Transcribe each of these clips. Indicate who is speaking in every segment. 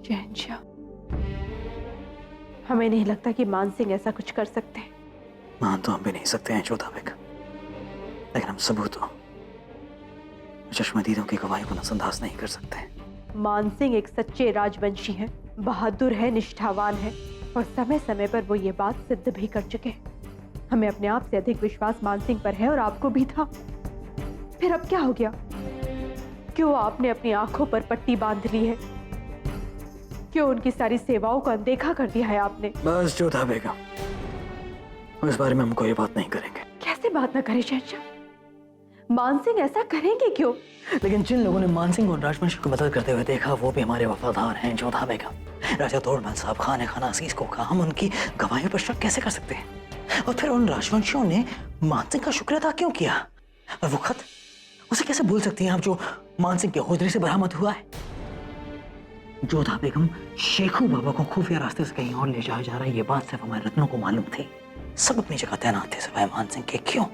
Speaker 1: शहंशाह, हमें नहीं लगता कि मान सिंह ऐसा कुछ कर सकते हैं।
Speaker 2: मान तो हम भी नहीं सकते हैं जोधा बेगम, लेकिन हम सबूतों, चश्मदीदों की गवाही को नजरअंदाज नहीं कर सकते।
Speaker 1: मान सिंह एक सच्चे राजवंशी हैं, बहादुर है, निष्ठावान है और समय समय पर वो ये बात सिद्ध भी कर चुके हैं। हमें अपने आप से अधिक विश्वास मान सिंह पर है और आपको भी था। फिर अब क्या हो गया? क्यों आपने अपनी आंखों पर पट्टी बांध ली है? क्यों उनकी सारी सेवाओं को अनदेखा कर दिया है आपने?
Speaker 2: बस जोधा बेगम, इस बारे में हम कोई बात नहीं करेंगे।
Speaker 1: कैसे बात ना करें शहंशाह? मान सिंह ऐसा करेंगे क्यों?
Speaker 2: लेकिन जिन लोगों ने मान सिंह और राजवंशी को मदद करते हुए देखा वो भी हमारे वफादार हैं जोधा बेगम। राजा तोड़मल साहब, खान खान असीस को कहा, हम उनकी गवाहियों पर शक कैसे कर सकते हैं? और फिर उन राजवंशियों ने मान सिंह का शुक्र अदा क्यों किया? और वो खत, उसे कैसे भूल सकती हैं आप जो मान सिंह के होजरी से बरामद हुआ है? जोधा बेगम, शेखू बाबा को खुफिया रास्ते से कहीं और ले जाया जा रहा है, ये बात सिर्फ हमारे रत्नों को मालूम थी। सब अपनी जगह तैनात थे सिवाय मान सिंह के। क्यों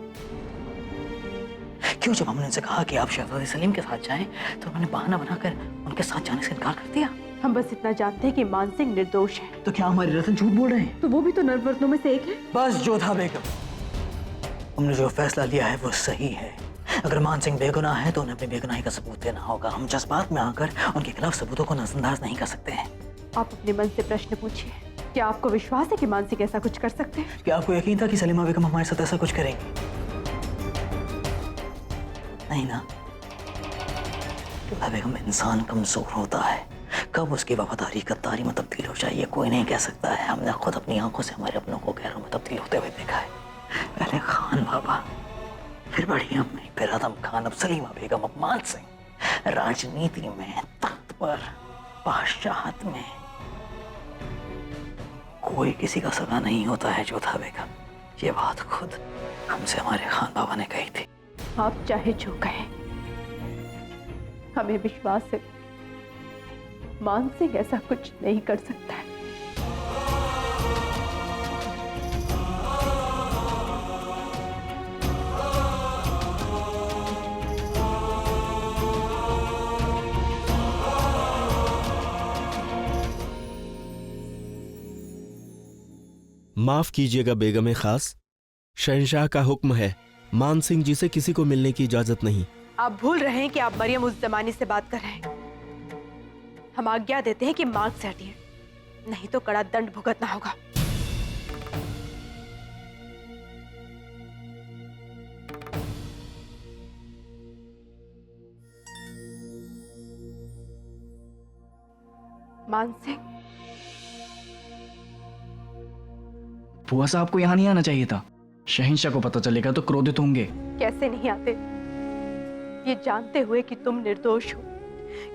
Speaker 2: जब हमने उनसे कहा कि आप शहजादे सलीम के साथ जाएं तो उन्होंने बहाना बनाकर उनके साथ जाने से इनकार कर दिया?
Speaker 1: हम बस इतना जानते हैं कि मान सिंह निर्दोष है।
Speaker 2: तो क्या हमारे रत्न झूठ बोल रहे हैं?
Speaker 1: तो वो भी तो नवरत्नों में से एक है।
Speaker 2: बस जोधा बेगम, हमने जो फैसला लिया है वो सही है। अगर मान सिंह बेगुनाह है तो उन्हें अपनी बेगुनाही का सबूत देना होगा। हम जज्बात में आकर उनके खिलाफ सबूतों को नजरअंदाज नहीं कर सकते हैं।
Speaker 1: आप अपने मन से प्रश्न पूछिए, क्या आपको विश्वास है कि मान सिंह ऐसा कुछ कर सकते हैं?
Speaker 2: क्या आपको यकीन था कि सलीमा बेगम हमारे साथ ऐसा कुछ करेंगी? नहीं ना। जोधा बेगम, इंसान कमजोर होता है, कब उसकी वफादारी गद्दारी में तब्दील हो जाए ये कोई नहीं कह सकता है। हमने खुद अपनी आंखों से हमारे अपनों को गैरों में तब्दील होते हुए देखा है। पहले खान बाबा, फिर बड़ी अम्मी, फिर आदम खान, अब सलीमा बेगम, अब मान सिंह। राजनीति में, तख्त पर, बादशाहत में कोई किसी का सगा नहीं होता है जोधा बेगम। ये बात खुद हमसे हमारे खान बाबा ने कही थी।
Speaker 1: आप चाहे जो कहें, हमें विश्वास है मान सिंह ऐसा कुछ नहीं कर सकता है।
Speaker 3: माफ कीजिएगा बेगम खास, शहंशाह का हुक्म है, मान सिंह जी से किसी को मिलने की इजाजत नहीं।
Speaker 1: आप भूल रहे हैं कि आप मरियम उस जमाने से बात कर रहे हैं। हम आज्ञा देते हैं कि मार्ग से हटिए, नहीं तो कड़ा दंड भुगतना होगा। मान सिंह,
Speaker 4: बुआ साहब को यहाँ नहीं आना चाहिए था। शहंशाह को पता चलेगा तो क्रोधित होंगे।
Speaker 1: कैसे नहीं आते, ये जानते हुए कि तुम निर्दोष हो।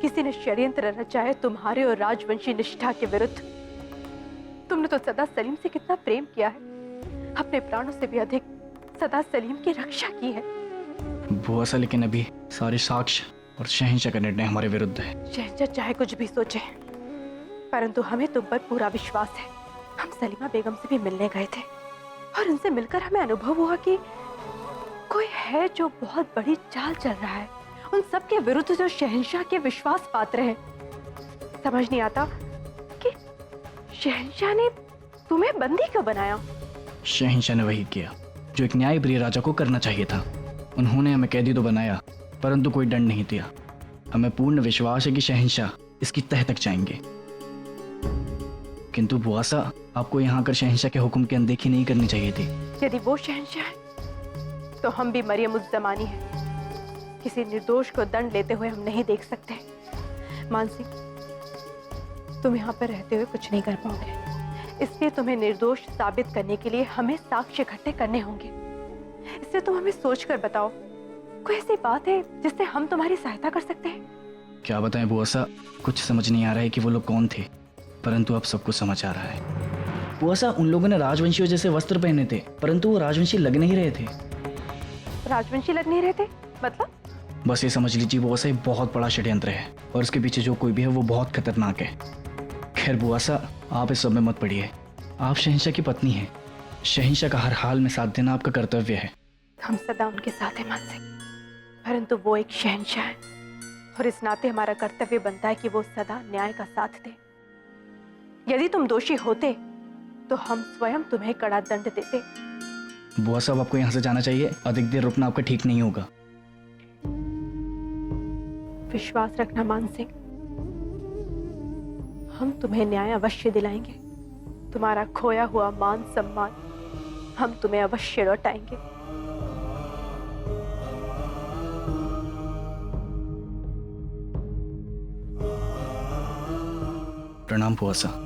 Speaker 1: किसी ने षड्यंत्र रचा है तुम्हारे और राजवंशी निष्ठा के विरुद्ध। तुमने तो सदा सलीम से कितना प्रेम किया है, अपने प्राणों से भी अधिक सदा सलीम की रक्षा की है।
Speaker 4: बुआ साहब, लेकिन अभी सारे साक्ष्य और शहंशाह का निर्णय हमारे विरुद्ध है।
Speaker 1: शहंशाह चाहे कुछ भी सोचे, परंतु हमें तुम पर पूरा विश्वास है। हम सलीमा बेगम से भी मिलने गए थे और उनसे मिलकर हमें अनुभव हुआ कि कोई है जो बहुत बड़ी चाल चल रहा है, उन सब के विरुद्ध जो शहंशाह के विश्वास पात्र है। समझ नहीं आता कि शहंशाह ने तुम्हें बंदी क्यों बनाया।
Speaker 4: शहंशाह ने वही किया जो एक न्यायप्रिय राजा को करना चाहिए था। उन्होंने हमें कैदी तो बनाया, परंतु कोई दंड नहीं दिया। हमें पूर्ण विश्वास है कि शहंशाह इसकी तह तक जाएंगे। किंतु बुआ साहब, आपको यहाँ आकर शहंशाह के हुक्म की अनदेखी नहीं करनी चाहिए थी।
Speaker 1: यदि वो शहंशाह है तो हम भी मरियम उस जमानी है। किसी निर्दोष को दंड लेते हुए हम नहीं देख सकते। मान सिंह, तुम यहाँ पर रहते हुए कुछ नहीं कर पाओगे, इसलिए तुम्हें निर्दोष साबित करने के लिए हमें साक्ष्य इकट्ठे करने होंगे। इसलिए तुम हमें सोच कर बताओ, कोई ऐसी बात है जिससे हम तुम्हारी सहायता कर सकते हैं?
Speaker 4: क्या बताएं बुआ साहब, कुछ समझ नहीं आ रहा है कि वो लोग कौन थे, परंतु अब सब कुछ समझ आ रहा है। बुआ साहब, उन लोगों ने राजवंशियों जैसे वस्त्र पहने थे, परंतु वो राजवंशी लग नहीं रहे थे।
Speaker 1: राजवंशी लग नहीं रहे थे मतलब?
Speaker 4: बस ये समझ लीजिए बुआ साहब, बहुत बड़ा षड्यंत्र है और उसके पीछे जो कोई भी है वो बहुत खतरनाक है। खैर बुआ साहब, आप इस सब में मत पड़िए। आप शहंशाह की पत्नी हैं, शहंशाह का हर हाल में साथ देना आपका कर्तव्य है।
Speaker 1: हम सदा उनके साथ हैं मान सिंह, परंतु वो एक शहंशाह है और इस नाते हमारा कर्तव्य बनता है कि वो सदा न्याय का साथ दे। यदि तुम दोषी होते तो हम स्वयं तुम्हें कड़ा दंड देते।
Speaker 4: बुआ साहब, आपको यहाँ से जाना चाहिए। अधिक देर रुकना आपका ठीक नहीं होगा।
Speaker 1: विश्वास रखना मान सिंह, हम तुम्हें न्याय अवश्य दिलाएंगे। तुम्हारा खोया हुआ मान सम्मान हम तुम्हें अवश्य लौटाएंगे।
Speaker 4: प्रणाम बुआ साहब।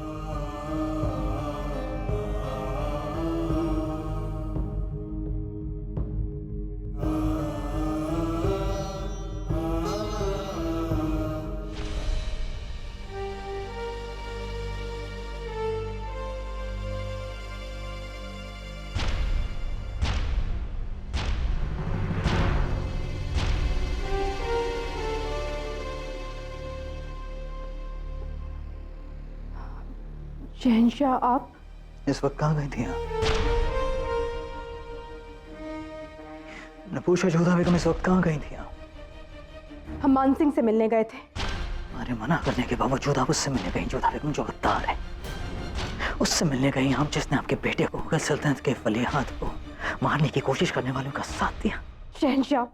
Speaker 1: शहंशाह, आप
Speaker 2: इस वक्त कहाँ गई थी आप? मैंने पूछा जोधा बेगम, इस वक्त कहाँ गई थी आप?
Speaker 1: हम मान सिंह से मिलने गए थे।
Speaker 2: हमारे मना करने के बावजूद आप उससे मिलने गई, जोधा बेगम जो गद्दार है उससे मिलने गई आप, जिसने आपके बेटे को मुगल सल्तनत के वलीअहद को मारने की कोशिश करने वालों का साथ दिया।
Speaker 1: शहंशाह,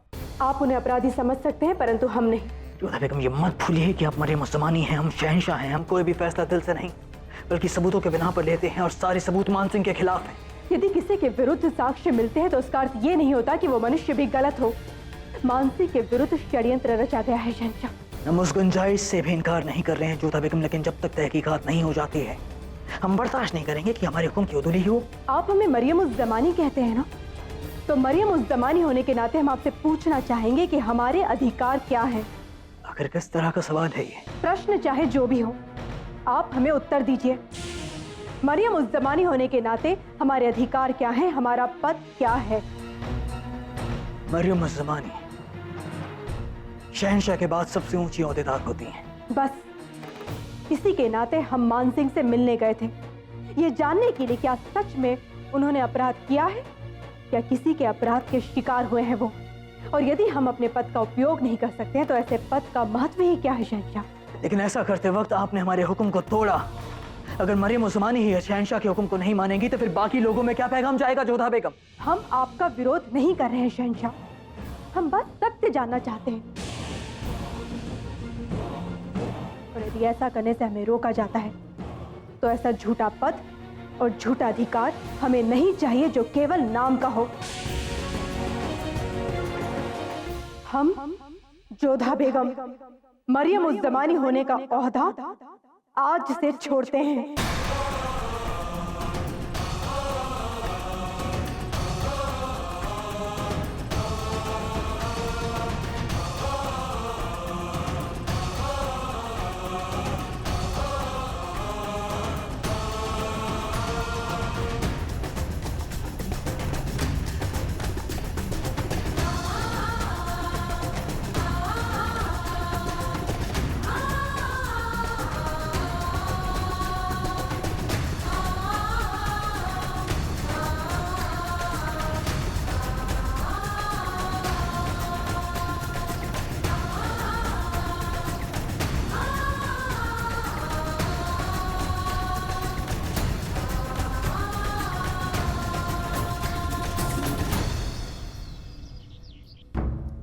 Speaker 1: आप उन्हें अपराधी समझ सकते हैं परंतु हम नहीं।
Speaker 2: जोधा बेगम, ये मत भूलिए कि आप मरियम उज़्ज़मानी हैं, हम शहंशाह हैं। हम कोई भी फैसला दिल से नहीं बल्कि सबूतों के बिना पर लेते हैं, और सारे सबूत मान सिंह के खिलाफ हैं।
Speaker 1: यदि किसी के विरुद्ध साक्ष्य मिलते हैं तो उसका अर्थ ये नहीं होता कि वो मनुष्य भी गलत हो। मान सिंह के विरुद्ध षड्यंत्र रचा गया है शहंशाह।
Speaker 2: हम उस गुंजाइश से भी इनकार नहीं कर रहे हैं जोधा बेगम, लेकिन जब तक तहकीकात नहीं हो जाती है हम बर्दाश्त नहीं करेंगे कि हमारे हुक्म की उदूली हो।
Speaker 1: आप हमें मरियम उज़्ज़मानी कहते हैं ना, तो मरियम उज़्ज़मानी होने के नाते हम आपसे पूछना चाहेंगे कि हमारे अधिकार क्या है।
Speaker 2: आखिर किस तरह का सवाल है ये?
Speaker 1: प्रश्न चाहे जो भी हो, आप हमें उत्तर दीजिए। मरियम उज़्ज़मानी होने के नाते हमारे अधिकार क्या हैं, हमारा पद क्या है?
Speaker 2: मरियम उज़्ज़मानी शहंशाह के बाद सबसे ऊंची ओहदेदार होती हैं।
Speaker 1: बस इसी के नाते हम मान सिंह से मिलने गए थे, ये जानने के लिए क्या सच में उन्होंने अपराध किया है या किसी के अपराध के शिकार हुए हैं वो। और यदि हम अपने पद का उपयोग नहीं कर सकते हैं तो ऐसे पद का महत्व ही क्या है शहंशाह?
Speaker 2: लेकिन ऐसा करते वक्त आपने हमारे हुक्म को तोड़ा। अगर मरियम उज़्ज़मानी ही शहंशाह के हुक्म को नहीं मानेंगी तो फिर बाकी लोगों में क्या पैगाम जाएगा जोधा बेगम?
Speaker 1: हम आपका विरोध नहीं कर रहे हैं शहंशाह, हम बस सत्य जानना चाहते हैं। और यदि ऐसा करने से हमें रोका जाता है तो ऐसा झूठा पद और झूठा अधिकार हमें नहीं चाहिए जो केवल नाम का हो। हम जोधा बेगम मरियम उज़्ज़मानी होने का ओहदा आज से छोड़ते हैं।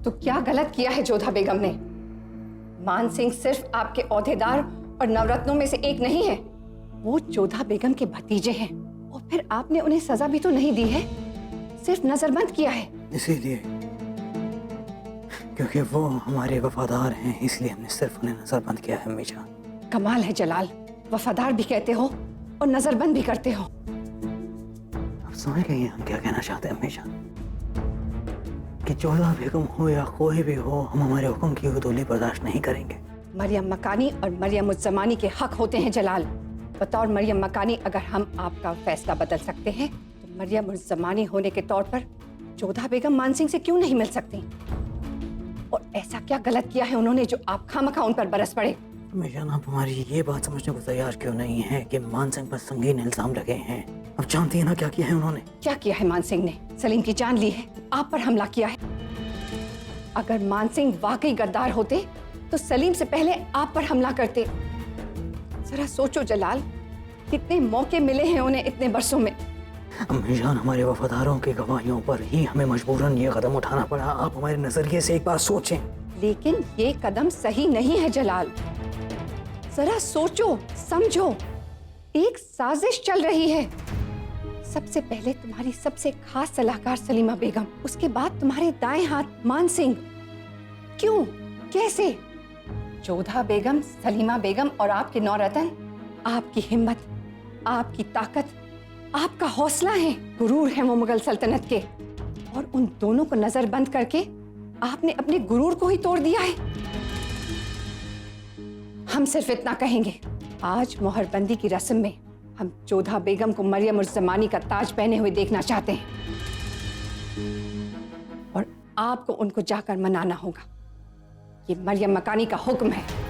Speaker 5: तो क्या गलत किया है जोधा बेगम ने? मान सिंह सिर्फ आपके ओहदेदार और नवरत्नों में से एक नहीं है, वो जोधा बेगम के भतीजे हैं। और फिर आपने उन्हें सजा भी तो नहीं दी है, सिर्फ नजरबंद किया है।
Speaker 2: इसीलिए क्योंकि वो हमारे वफादार हैं, इसलिए हमने सिर्फ उन्हें नजरबंद किया है। अम्मी जान,
Speaker 5: कमाल है जलाल, वफादार भी कहते हो और नजरबंद भी करते हो।
Speaker 2: आप समझ गई हैं हम क्या कहना चाहते हैं अम्मी जान? कि जोधा बेगम हो या कोई भी हो, हम हमारे हुक्म की उदूली बर्दाश्त नहीं करेंगे।
Speaker 5: मरियम मकानी और मरियम उज़्ज़मानी के हक होते हैं जलाल। बतौर मरियम मकानी अगर हम आपका फैसला बदल सकते हैं तो मरियम उज़्ज़मानी होने के तौर पर जोधा बेगम मान सिंह से क्यों नहीं मिल सकती? और ऐसा क्या गलत किया है उन्होंने जो आप खामखा उन पर बरस पड़े?
Speaker 2: अम्मी जान, आप हमारी ये बात समझने को तैयार क्यों नहीं है कि मान सिंह पर संगीन इल्जाम लगे हैं? अब जानती है ना क्या किया है उन्होंने?
Speaker 5: क्या किया है मान सिंह ने? सलीम की जान ली है, आप पर हमला किया है। अगर मान सिंह वाकई गद्दार होते तो सलीम से पहले आप पर हमला करते। जरा सोचो जलाल, कितने मौके मिले हैं उन्हें इतने बरसों में।
Speaker 2: अम्मी जान, हमारे वफादारों की गवाहियों पर ही हमें मजबूरन ये कदम उठाना पड़ा। आप हमारे नजरिए से एक बार सोचें।
Speaker 5: लेकिन ये कदम सही नहीं है जलाल। जरा सोचो समझो, एक साजिश चल रही है। सबसे पहले तुम्हारी सबसे खास सलाहकार सलीमा बेगम, उसके बाद तुम्हारे दाएं हाथ मान सिंह। क्यों, कैसे? जोधा बेगम, सलीमा बेगम और आपके नौरतन आपकी हिम्मत, आपकी ताकत, आपका हौसला है, गुरूर है वो मुगल सल्तनत के। और उन दोनों को नजरबंद करके आपने अपने गुरूर को ही तोड़ दिया है। हम सिर्फ इतना कहेंगे, आज मोहरबंदी की रस्म में हम जोधा बेगम को मरियम उज़ ज़मानी का ताज पहने हुए देखना चाहते हैं और आपको उनको जाकर मनाना होगा। ये मरियम मकानी का हुक्म है।